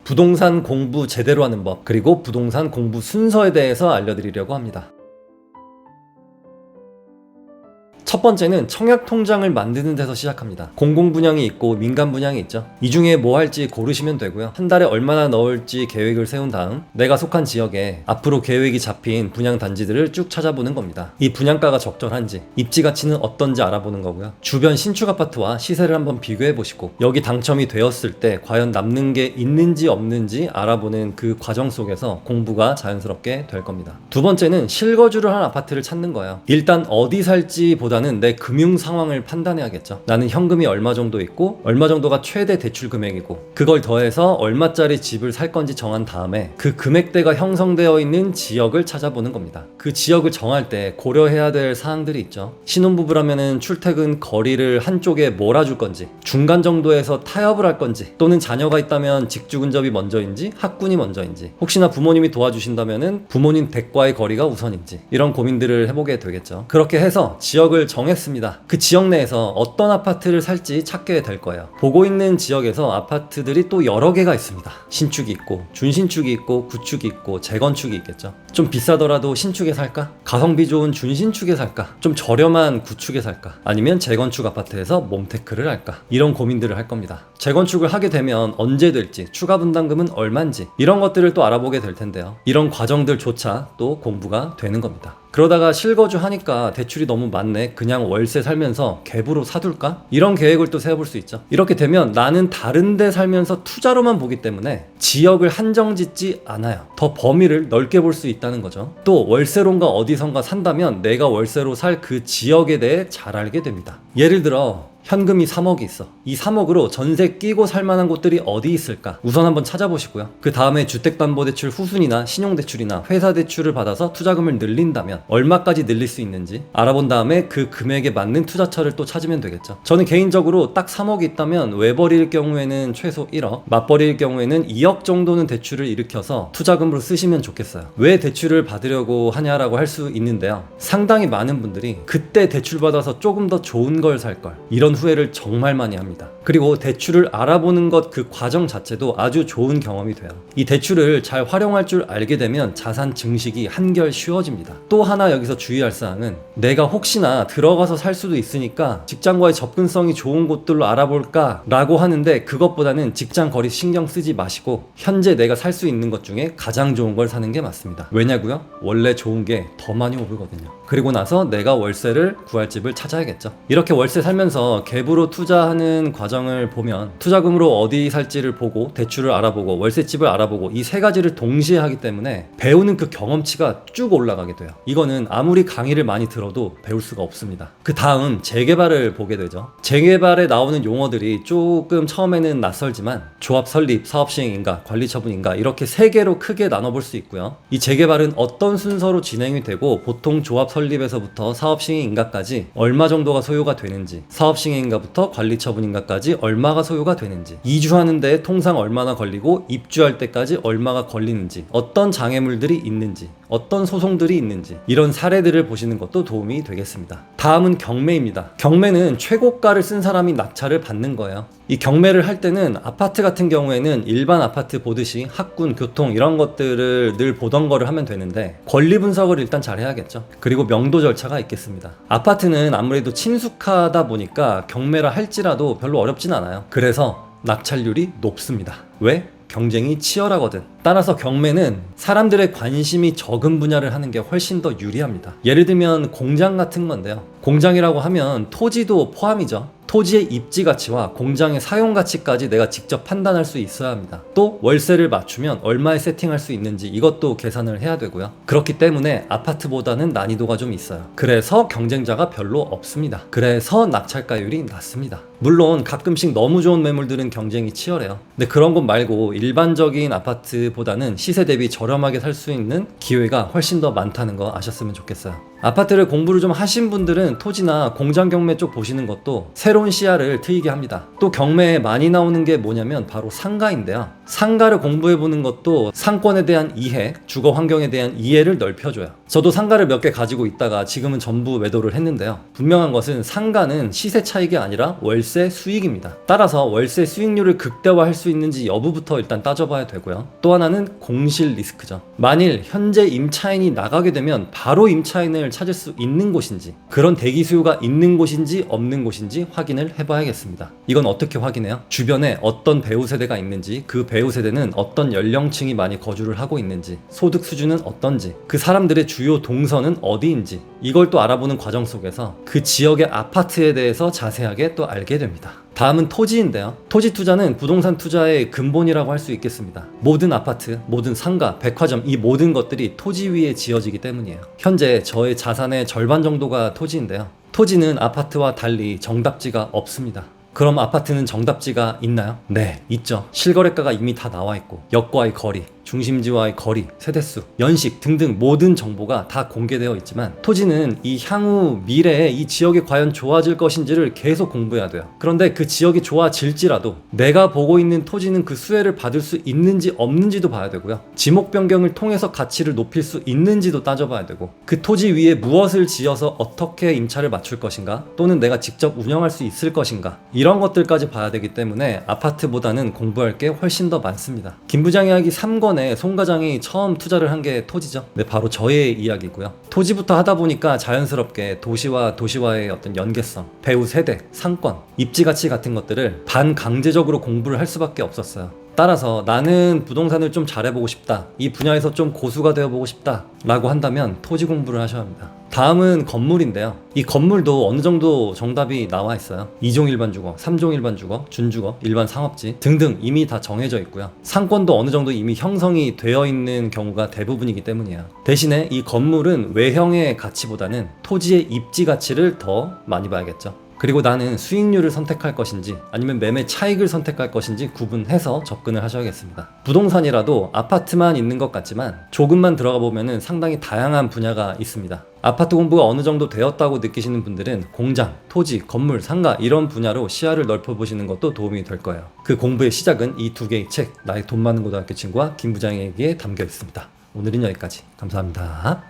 부동산 공부 제대로 하는 법, 그리고 부동산 공부 순서에 대해서 알려드리려고 합니다. 첫 번째는 청약 통장을 만드는 데서 시작합니다. 공공 분양이 있고 민간 분양이 있죠. 이 중에 뭐 할지 고르시면 되고요. 한 달에 얼마나 넣을지 계획을 세운 다음 내가 속한 지역에 앞으로 계획이 잡힌 분양 단지들을 쭉 찾아보는 겁니다. 이 분양가가 적절한지, 입지 가치는 어떤지 알아보는 거고요. 주변 신축 아파트와 시세를 한번 비교해 보시고 여기 당첨이 되었을 때 과연 남는 게 있는지 없는지 알아보는 그 과정 속에서 공부가 자연스럽게 될 겁니다. 두 번째는 실거주를 한 아파트를 찾는 거예요. 일단 어디 살지 보다는 내 금융 상황을 판단해야겠죠. 나는 현금이 얼마 정도 있고 얼마 정도가 최대 대출 금액이고 그걸 더해서 얼마짜리 집을 살 건지 정한 다음에 그 금액대가 형성되어 있는 지역을 찾아보는 겁니다. 그 지역을 정할 때 고려해야 될 사항들이 있죠. 신혼부부라면은 출퇴근 거리를 한쪽에 몰아줄 건지, 중간 정도에서 타협을 할 건지, 또는 자녀가 있다면 직주 근접이 먼저인지 학군이 먼저인지, 혹시나 부모님이 도와주신다면은 부모님 댁과의 거리가 우선인지, 이런 고민들을 해보게 되겠죠. 그렇게 해서 지역을 정했습니다. 그 지역 내에서 어떤 아파트를 살지 찾게 될 거예요. 보고 있는 지역에서 아파트들이 또 여러 개가 있습니다. 신축이 있고 준신축이 있고 구축이 있고 재건축이 있겠죠. 좀 비싸더라도 신축에 살까? 가성비 좋은 준신축에 살까? 좀 저렴한 구축에 살까? 아니면 재건축 아파트에서 몸테크를 할까? 이런 고민들을 할 겁니다. 재건축을 하게 되면 언제 될지, 추가 분담금은 얼마인지, 이런 것들을 또 알아보게 될 텐데요. 이런 과정들조차 또 공부가 되는 겁니다. 그러다가 실거주 하니까 대출이 너무 많네, 그냥 월세 살면서 갭으로 사둘까? 이런 계획을 또 세워볼 수 있죠. 이렇게 되면 나는 다른 데 살면서 투자로만 보기 때문에 지역을 한정 짓지 않아요. 더 범위를 넓게 볼 수 있다는 거죠. 또 월세론가 어디선가 산다면 내가 월세로 살 그 지역에 대해 잘 알게 됩니다. 예를 들어 현금이 3억이 있어. 이 3억으로 전세 끼고 살만한 곳들이 어디 있을까? 우선 한번 찾아보시고요. 그 다음에 주택담보대출 후순위나 신용대출이나 회사대출을 받아서 투자금을 늘린다면 얼마까지 늘릴 수 있는지 알아본 다음에 그 금액에 맞는 투자처를 또 찾으면 되겠죠. 저는 개인적으로 딱 3억이 있다면 외벌이일 경우에는 최소 1억, 맞벌이일 경우에는 2억 정도는 대출을 일으켜서 투자금으로 쓰시면 좋겠어요. 왜 대출을 받으려고 하냐라고 할 수 있는데요. 상당히 많은 분들이 그때 대출받아서 조금 더 좋은 걸 살 걸, 이런 후회를 정말 많이 합니다. 그리고 대출을 알아보는 것 그 과정 자체도 아주 좋은 경험이 돼요. 이 대출을 잘 활용할 줄 알게 되면 자산 증식이 한결 쉬워집니다. 또 하나 여기서 주의할 사항은 내가 혹시나 들어가서 살 수도 있으니까 직장과의 접근성이 좋은 곳들로 알아볼까 라고 하는데, 그것보다는 직장 거리 신경 쓰지 마시고 현재 내가 살 수 있는 것 중에 가장 좋은 걸 사는 게 맞습니다. 왜냐고요? 원래 좋은 게 더 많이 오르거든요. 그리고 나서 내가 월세를 구할 집을 찾아야겠죠. 이렇게 월세 살면서 갭으로 투자하는 과정을 보면 투자금으로 어디 살지를 보고 대출을 알아보고 월세집을 알아보고 이 세 가지를 동시에 하기 때문에 배우는 그 경험치가 쭉 올라가게 돼요. 이거는 아무리 강의를 많이 들어도 배울 수가 없습니다. 그 다음 재개발을 보게 되죠. 재개발에 나오는 용어들이 조금 처음에는 낯설지만 조합 설립, 사업 시행인가, 관리 처분인가, 이렇게 세 개로 크게 나눠볼 수 있고요. 이 재개발은 어떤 순서로 진행이 되고 보통 조합 설립에서부터 사업 시행인가까지 얼마 정도가 소요가 되는지, 사업 시행인가부터 관리 처분인가까지 얼마가 소요가 되는지, 이주하는데 통상 얼마나 걸리고 입주할 때까지 얼마가 걸리는지, 어떤 장애물들이 있는지, 어떤 소송들이 있는지, 이런 사례들을 보시는 것도 도움이 되겠습니다. 다음은 경매입니다. 경매는 최고가를 쓴 사람이 낙찰을 받는 거예요. 이 경매를 할 때는 아파트 같은 경우에는 일반 아파트 보듯이 학군, 교통 이런 것들을 늘 보던 거를 하면 되는데 권리 분석을 일단 잘 해야겠죠. 그리고 명도 절차가 있겠습니다. 아파트는 아무래도 친숙하다 보니까 경매를 할지라도 별로 어렵진 않아요. 그래서 낙찰률이 높습니다. 왜? 경쟁이 치열하거든. 따라서 경매는 사람들의 관심이 적은 분야를 하는 게 훨씬 더 유리합니다. 예를 들면 공장 같은 건데요. 공장이라고 하면 토지도 포함이죠. 토지의 입지 가치와 공장의 사용 가치까지 내가 직접 판단할 수 있어야 합니다. 또 월세를 맞추면 얼마에 세팅할 수 있는지 이것도 계산을 해야 되고요. 그렇기 때문에 아파트보다는 난이도가 좀 있어요. 그래서 경쟁자가 별로 없습니다. 그래서 낙찰가율이 낮습니다. 물론 가끔씩 너무 좋은 매물들은 경쟁이 치열해요. 근데 그런 것 말고 일반적인 아파트보다는 시세 대비 저렴하게 살 수 있는 기회가 훨씬 더 많다는 거 아셨으면 좋겠어요. 아파트를 공부를 좀 하신 분들은 토지나 공장 경매 쪽 보시는 것도 새로운 시야를 트이게 합니다. 또 경매에 많이 나오는 게 뭐냐면 바로 상가인데요. 상가를 공부해보는 것도 상권에 대한 이해, 주거 환경에 대한 이해를 넓혀줘요. 저도 상가를 몇 개 가지고 있다가 지금은 전부 매도를 했는데요. 분명한 것은 상가는 시세 차익이 아니라 월세 수익입니다. 따라서 월세 수익률을 극대화할 수 있는지 여부부터 일단 따져봐야 되고요. 또 하나는 공실 리스크죠. 만일 현재 임차인이 나가게 되면 바로 임차인을 찾을 수 있는 곳인지, 그런 대기 수요가 있는 곳인지 없는 곳인지 확인을 해봐야겠습니다. 이건 어떻게 확인해요? 주변에 어떤 배우 세대가 있는지, 그 배우 세대는 어떤 연령층이 많이 거주를 하고 있는지, 소득 수준은 어떤지, 그 사람들의 주요 동선은 어디인지, 이걸 또 알아보는 과정 속에서 그 지역의 아파트에 대해서 자세하게 또 알게 됩니다. 다음은 토지인데요. 토지 투자는 부동산 투자의 근본이라고 할 수 있겠습니다. 모든 아파트, 모든 상가, 백화점, 이 모든 것들이 토지 위에 지어지기 때문이에요. 현재 저의 자산의 절반 정도가 토지인데요. 토지는 아파트와 달리 정답지가 없습니다. 그럼 아파트는 정답지가 있나요? 네, 있죠. 실거래가가 이미 다 나와 있고, 역과의 거리, 중심지와의 거리, 세대수, 연식 등등 모든 정보가 다 공개되어 있지만, 토지는 이 향후 미래에 이 지역이 과연 좋아질 것인지를 계속 공부해야 돼요. 그런데 그 지역이 좋아질지라도 내가 보고 있는 토지는 그 수혜를 받을 수 있는지 없는지도 봐야 되고요. 지목 변경을 통해서 가치를 높일 수 있는지도 따져봐야 되고, 그 토지 위에 무엇을 지어서 어떻게 임차를 맞출 것인가, 또는 내가 직접 운영할 수 있을 것인가, 이런 것들까지 봐야 되기 때문에 아파트보다는 공부할 게 훨씬 더 많습니다. 김 부장 이야기 3권에 송 과장이 처음 투자를 한 게 토지죠. 네, 바로 저의 이야기고요. 토지부터 하다 보니까 자연스럽게 도시와 도시와의 어떤 연계성, 배우 세대, 상권, 입지 가치 같은 것들을 반강제적으로 공부를 할 수밖에 없었어요. 따라서 나는 부동산을 좀 잘해보고 싶다, 이 분야에서 좀 고수가 되어보고 싶다 라고 한다면 토지 공부를 하셔야 합니다. 다음은 건물인데요. 이 건물도 어느 정도 정답이 나와 있어요. 2종 일반 주거, 3종 일반 주거, 준주거, 일반 상업지 등등 이미 다 정해져 있고요. 상권도 어느 정도 이미 형성이 되어 있는 경우가 대부분이기 때문이에요. 대신에 이 건물은 외형의 가치보다는 토지의 입지 가치를 더 많이 봐야겠죠. 그리고 나는 수익률을 선택할 것인지 아니면 매매 차익을 선택할 것인지 구분해서 접근을 하셔야겠습니다. 부동산이라도 아파트만 있는 것 같지만 조금만 들어가 보면은 상당히 다양한 분야가 있습니다. 아파트 공부가 어느 정도 되었다고 느끼시는 분들은 공장, 토지, 건물, 상가 이런 분야로 시야를 넓혀보시는 것도 도움이 될 거예요. 그 공부의 시작은 이 두 개의 책, 나의 돈 많은 고등학교 친구와 김 부장에게 담겨 있습니다. 오늘은 여기까지. 감사합니다.